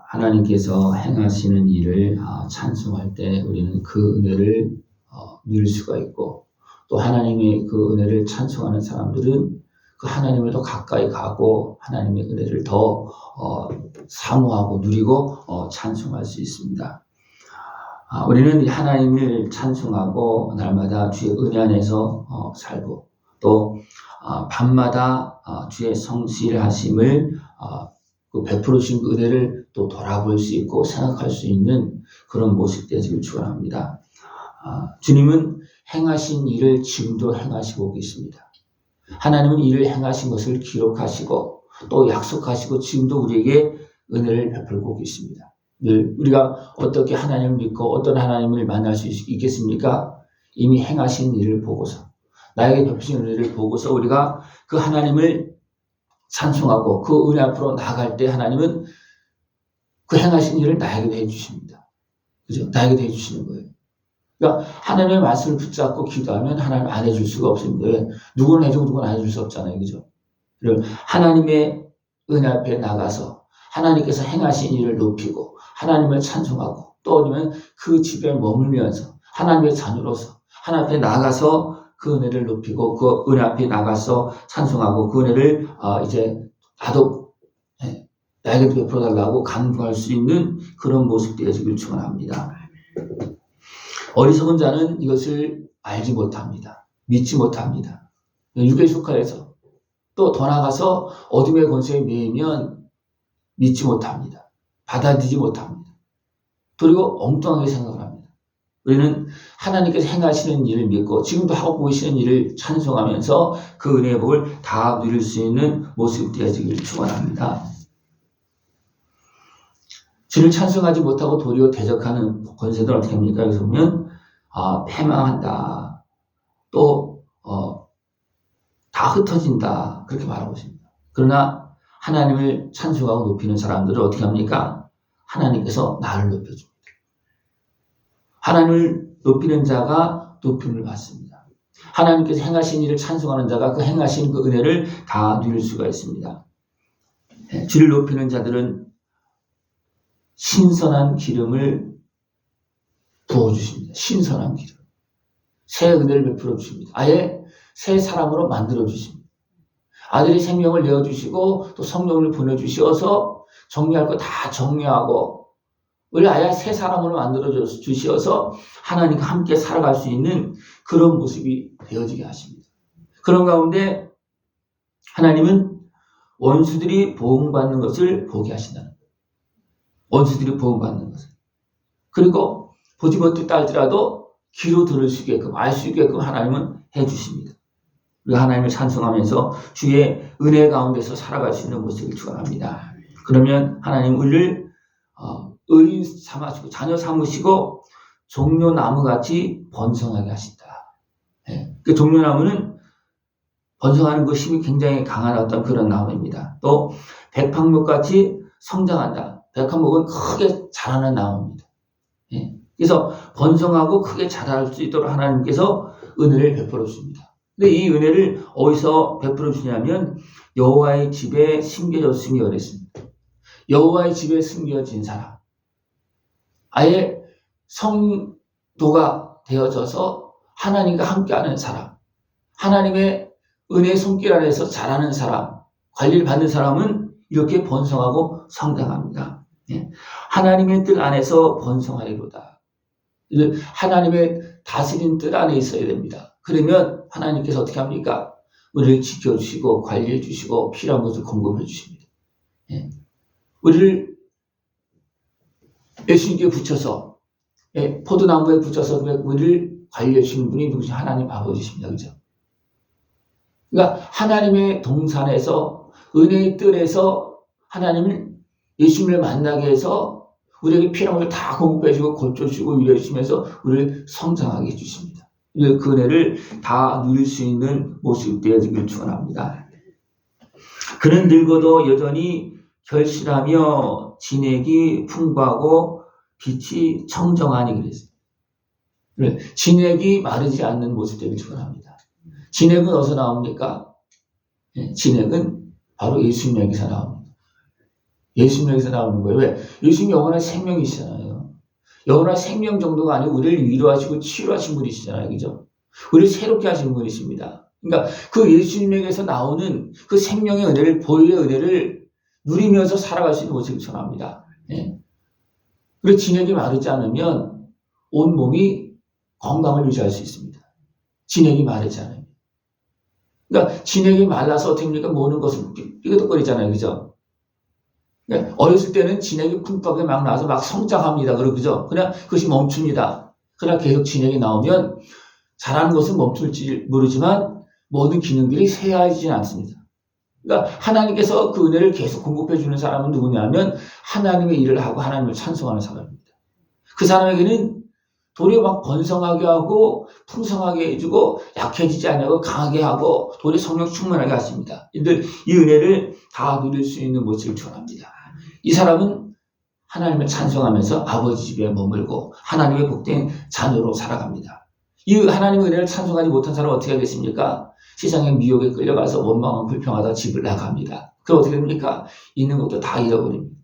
하나님께서 행하시는 일을 찬송할 때 우리는 그 은혜를 누릴 수가 있고, 또 하나님의 그 은혜를 찬송하는 사람들은 그 하나님을 더 가까이 가고 하나님의 은혜를 더 사모하고 누리고 찬송할 수 있습니다. 우리는 하나님을 찬송하고 날마다 주의 은혜 안에서 살고, 또 밤마다 주의 성실하심을 그 베풀어 주신 그 은혜를 또 돌아볼 수 있고 생각할 수 있는 그런 모습 되기를 축원합니다. 주님은 행하신 일을 지금도 행하시고 계십니다. 하나님은 일을 행하신 것을 기록하시고 또 약속하시고 지금도 우리에게 은혜를 베풀고 계십니다. 늘 우리가 어떻게 하나님을 믿고 어떤 하나님을 만날 수 있겠습니까? 이미 행하신 일을 보고서, 나에게 베푸신 은혜를 보고서 우리가 그 하나님을 찬송하고 그 은혜 앞으로 나아갈 때 하나님은 그 행하신 일을 나에게도 해주십니다. 그죠? 나에게도 해주시는 거예요. 그러니까 하나님의 말씀을 붙잡고 기도하면 하나님 안 해줄 수가 없습니다. 왜? 누구는 해주고 누구는 안 해줄 수 없잖아요. 그죠? 하나님의 은혜 앞에 나가서 하나님께서 행하신 일을 높이고 하나님을 찬송하고, 또 아니면 그 집에 머물면서 하나님의 자녀로서 하나님 앞에 나가서 그 은혜를 높이고 그 은혜 앞에 나가서 찬송하고 그 은혜를 이제 나도 나에게 베풀어달라고 간구할 수 있는 그런 모습 되어지길 축원합니다. 어리석은 자는 이것을 알지 못합니다. 믿지 못합니다. 육에 속하여서 또 더 나아가서 어둠의 권세에 매이면 믿지 못합니다. 받아들이지 못합니다. 그리고 엉뚱하게 생각을 합니다. 우리는 하나님께서 행하시는 일을 믿고 지금도 하고 계시는 일을 찬송하면서 그 은혜의 복을 다 누릴 수 있는 모습 되어지기를 축원합니다. 주를 찬송하지 못하고 도리어 대적하는 권세들은 어떻게 합니까? 여기서 보면 패망한다, 또 다 흩어진다, 그렇게 말하고 있습니다. 그러나 하나님을 찬송하고 높이는 사람들은 어떻게 합니까? 하나님께서 나를 높여줍니다. 하나님을 높이는 자가 높임을 받습니다. 하나님께서 행하신 일을 찬송하는 자가 그 행하신 그 은혜를 다 누릴 수가 있습니다. 주를 높이는 자들은 신선한 기름을 부어주십니다. 신선한 기름. 새 은혜를 베풀어 주십니다. 아예 새 사람으로 만들어 주십니다. 아들이 생명을 내어주시고 또 성령을 보내주셔서 정리할 거 다 정리하고 우리 아예 새 사람으로 만들어 주셔서 하나님과 함께 살아갈 수 있는 그런 모습이 되어지게 하십니다. 그런 가운데 하나님은 원수들이 보응받는 것을 보게 하신다는 거예요. 원수들이 보응받는 것을. 그리고 보지 못했다 할지라도 귀로 들을 수 있게끔, 알 수 있게끔 하나님은 해주십니다. 우리가 하나님을 찬송하면서 주의 은혜 가운데서 살아갈 수 있는 모습을 축원합니다. 그러면 하나님 우리를 의인 삼으시고 자녀 삼으시고 종려나무같이 번성하게 하신다. 그 종려나무는 번성하는 그 힘이 굉장히 강한 어떤 그런 나무입니다. 또 백향목같이 성장한다. 백향목은 크게 자라는 나무입니다. 그래서 번성하고 크게 자랄 수 있도록 하나님께서 은혜를 베풀어 주십니다. 근데 이 은혜를 어디서 베풀어 주냐면 여호와의 집에 심겨졌으니 그랬습니다. 여호와의 집에 숨겨진 사람, 아예 성도가 되어져서 하나님과 함께하는 사람, 하나님의 은혜의 손길 안에서 자라는 사람, 관리를 받는 사람은 이렇게 번성하고 성장합니다. 하나님의 뜻 안에서 번성하리로다. 하나님의 다스린 뜻 안에 있어야 됩니다. 그러면 하나님께서 어떻게 합니까? 우리를 지켜주시고 관리해 주시고 필요한 것을 공급해 주십니다. 우리를 예수님께 붙여서 포도나무에 붙여서 우리를 관리해 주시는 분이 누구시? 하나님 아버지십니다. 그죠? 그러니까 하나님의 동산에서 은혜의 뜰에서 하나님을 예수님을 만나게 해서 우리에게 필요한 걸 다 공급해 주고 고쳐주시고 위로해 주시면서 우리를 성장하게 해주십니다. 그 은혜를 다 누릴 수 있는 모습 되어지길 축원합니다. 그는 늙어도 여전히 결실하며 진액이 풍부하고 빛이 청정하니 그랬어요. 진액이 마르지 않는 모습 되길 축원합니다. 진액은 어디서 나옵니까? 진액은 바로 예수님에게서 나옵니다. 예수님에서 나오는 거예요. 왜? 예수님이 영원한 생명이시잖아요. 영원한 생명 정도가 아니고 우리를 위로하시고 치유하신 분이시잖아요. 그죠? 우리를 새롭게 하신 분이십니다. 그러니까 그 예수님에게서 나오는 그 생명의 은혜를, 보혈의 은혜를 누리면서 살아갈 수 있는 모습을 전합니다. 네. 그리고 진액이 마르지 않으면 온 몸이 건강을 유지할 수 있습니다. 진액이 마르지 않으면. 그러니까 진액이 말라서 어떻게 됩니까? 모든 것을 삐그덕거리잖아요. 그죠? 그러니까 어렸을 때는 진액이 풍부하게 막 나와서 막 성장합니다. 그죠? 그냥 그것이 멈춥니다. 그러나 계속 진액이 나오면 자라는 것은 멈출지 모르지만 모든 기능들이 쇠하지는 않습니다. 그러니까 하나님께서 그 은혜를 계속 공급해 주는 사람은 누구냐면 하나님의 일을 하고 하나님을 찬송하는 사람입니다. 그 사람에게는 도리어 막 번성하게 하고 풍성하게 해주고 약해지지 않냐고 강하게 하고 도리어 성령 충만하게 하십니다. 이 은혜를 다 누릴 수 있는 모습을 전합니다. 이 사람은 하나님을 찬송하면서 아버지 집에 머물고 하나님의 복된 자녀로 살아갑니다. 이 하나님의 은혜를 찬송하지 못한 사람은 어떻게 하겠습니까? 세상의 미혹에 끌려가서 원망하고 불평하다 집을 나갑니다. 그럼 어떻게 됩니까? 있는 것도 다 잃어버립니다.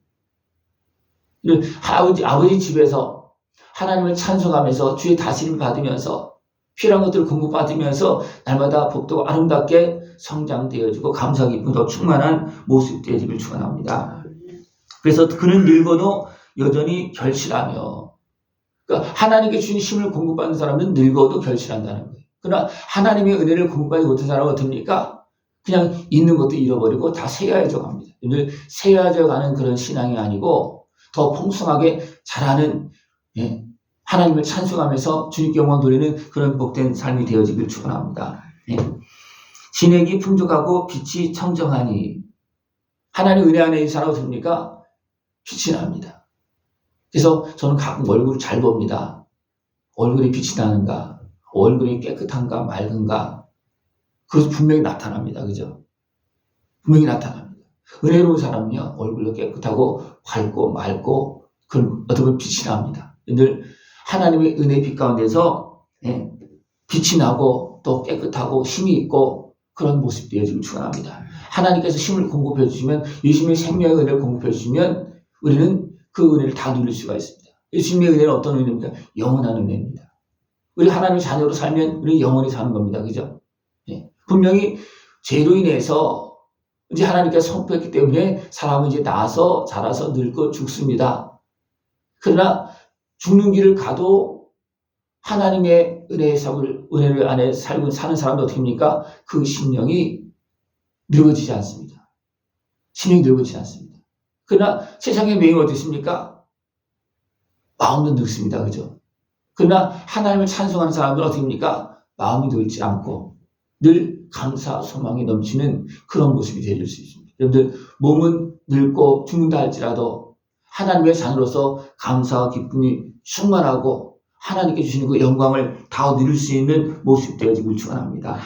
아버지 집에서 하나님을 찬송하면서 주의 다스림을 받으면서 필요한 것들을 공급받으면서 날마다 복도 아름답게 성장되어지고 감사 기쁨도 충만한 모습 되어지길 축원합니다. 그래서 그는 늙어도 여전히 결실하며, 그러니까 하나님께 주신 힘을 공급받는 사람은 늙어도 결실한다는 거예요. 그러나 하나님의 은혜를 공급받지 못한 사람은 어떻습니까? 그냥 있는 것도 잃어버리고 다 쇠하여져 갑니다. 쇠하여져 가는 그런 신앙이 아니고 더 풍성하게 자라는, 하나님을 찬송하면서 주님께 영광 돌리는 그런 복된 삶이 되어지길 축원합니다. 진액이 풍족하고 빛이 청정하니, 하나님 은혜 안에 있는 사람 어떻습니까? 빛이 납니다. 그래서 저는 가끔 얼굴을 잘 봅니다. 얼굴에 빛이 나는가, 얼굴이 깨끗한가 맑은가, 그것이 분명히 나타납니다. 그죠? 분명히 나타납니다. 은혜로운 사람은요, 얼굴도 깨끗하고 밝고 맑고 그런 어떻게 보면 빛이 납니다. 늘 하나님의 은혜 빛 가운데서 빛이 나고 또 깨끗하고 힘이 있고 그런 모습 되어지길 축원합니다. 하나님께서 힘을 공급해 주시면, 예수님의 생명의 은혜를 공급해 주시면 우리는 그 은혜를 다 누릴 수가 있습니다. 예수님의 은혜는 어떤 은혜입니까? 영원한 은혜입니다. 우리 하나님의 자녀로 살면 우리 영원히 사는 겁니다. 그죠? 분명히 죄로 인해서 이제 하나님께서 선포했기 때문에 사람은 이제 나서 자라서 늙고 죽습니다. 그러나 죽는 길을 가도 하나님의 은혜를 안에 살고 사는 사람도 어떻게 합니까? 그 심령이 늙어지지 않습니다. 심령이 늙어지지 않습니다. 그러나 세상의 매임은 어떻습니까? 마음도 늙습니다. 그죠? 그러나 하나님을 찬송하는 사람들은 어떻게 합니까? 마음이 늙지 않고 늘 감사, 소망이 넘치는 그런 모습이 되어질 수 있습니다. 여러분들, 몸은 늙고 죽는다 할지라도 하나님의 자녀로서 감사와 기쁨이 충만하고 하나님께 주시는 그 영광을 다 누릴 수 있는 모습 되어지길 축원합니다.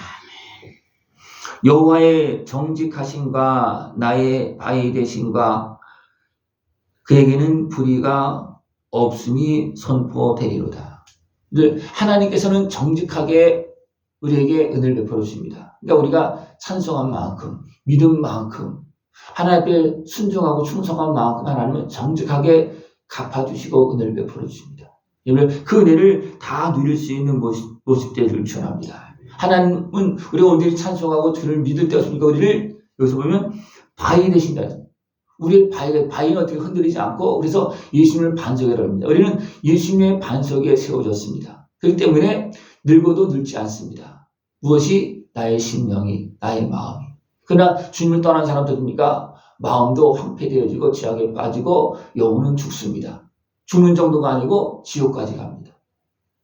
여호와의 정직하심과 나의 바위 되심과 그에게는 불의가 없음이 선포되리로다. 하나님께서는 정직하게 우리에게 은혜를 베풀어 주십니다. 그러니까 우리가 찬송한 만큼, 믿은 만큼, 하나님께 순종하고 충성한 만큼 하나님은 정직하게 갚아주시고 은혜를 베풀어 주십니다. 그 은혜를 다 누릴 수 있는 모습 되기를 축원합니다. 하나님은 우리가 온전히 찬송하고 주를 믿을 때 어떻습니까? 우리를 여기서 보면 바위 되신다. 우리의 바위는 어떻게 흔들리지 않고, 그래서 예수님을 반석이라고 합니다. 우리는 예수님의 반석에 세워졌습니다. 그렇기 때문에 늙어도 늙지 않습니다. 무엇이? 나의 심령이, 나의 마음이. 그러나 주님을 떠난 사람들입니까? 마음도 황폐되어지고 죄악에 빠지고 영혼은 죽습니다. 죽는 정도가 아니고 지옥까지 갑니다.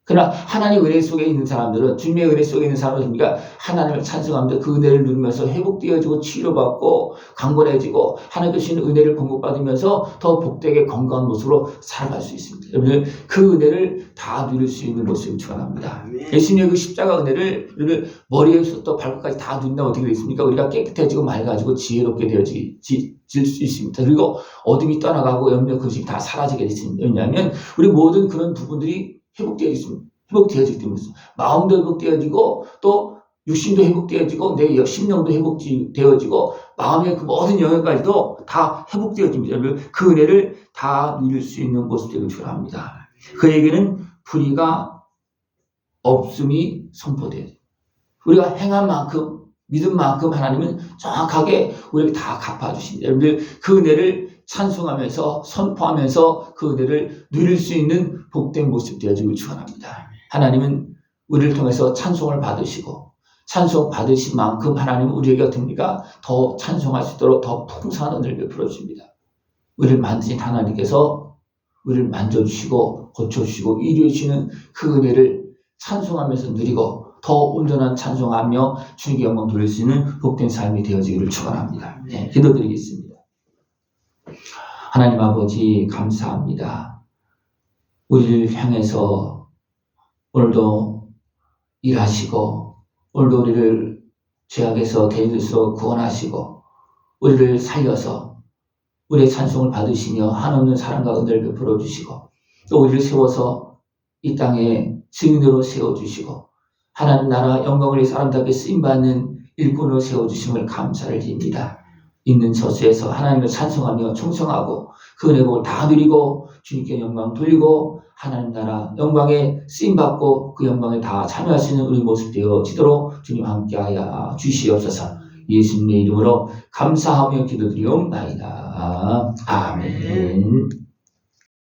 그러나 하나님 은혜 속에 있는 사람들은, 주님의 은혜 속에 있는 사람들입니까? 하나님을 찬송하면서 그 은혜를 누리면서 회복되어지고 치료받고 강건해지고 하나님께 주시는 은혜를 공급받으면서 더 복되게 건강한 모습으로 살아갈 수 있습니다. 여러분들, 그 은혜를 다 누릴 수 있는 모습을 축원합니다. 예수님의 그 십자가 은혜를 우리를 머리에서부터 발끝까지 다 누린다면 어떻게 되겠습니까? 우리가 깨끗해지고 맑아지고 지혜롭게 되어질 수 있습니다. 그리고 어둠이 떠나가고 염려 근심이 다 사라지게 되습니다. 왜냐하면 우리 모든 그런 부분들이 회복되어지기 때문에 마음도 회복되어지고 또 육신도 회복되어지고 내 심령도 회복되어지고 마음의 그 모든 영역까지도 다 회복되어집니다. 그 은혜를 다 누릴 수 있는 모습 되길 축원합니다. 그에게는 불의가 없음이 선포돼요. 우리가 행한 만큼 믿은 만큼 하나님은 정확하게 우리에게 다 갚아주십니다. 여러분들 그 은혜를 찬송하면서 선포하면서 그 은혜를 누릴 수 있는 복된 모습 되어지길 축원합니다. 하나님은 우리를 통해서 찬송을 받으시고 찬송 받으신 만큼 하나님은 우리에게 어떻습니까? 더 찬송할 수 있도록 더 풍성한 은혜를 베풀어 주십니다. 우리를 만드신 하나님께서 우리를 만져주시고 고쳐주시고 이루어 주시는 그 은혜를 찬송하면서 누리고 더 온전한 찬송하며 주님께 영광 돌릴 수 있는 복된 삶이 되어지기를 축원합니다. 네, 기도드리겠습니다. 하나님 아버지 감사합니다. 우리를 향해서 오늘도 일하시고 오늘도 우리를 죄악에서 대적에서 구원하시고 우리를 살려서 우리의 찬송을 받으시며 한없는 사랑과 은혜를 베풀어 주시고 또 우리를 세워서 이 땅에 증인으로 세워주시고 하나님 나라 영광을 위해 사람답게 쓰임받는 일꾼으로 세워주심을 감사를 드립니다. 있는 저수에서 하나님을 찬송하며 충성하고 그 은혜복을 다 누리고 주님께 영광 돌리고 하나님 나라 영광에 쓰임받고 그 영광에 다 참여할 수 있는 우리 모습 되어지도록 주님 함께하여 주시옵소서. 예수님의 이름으로 감사하며 기도드리옵나이다. 아멘.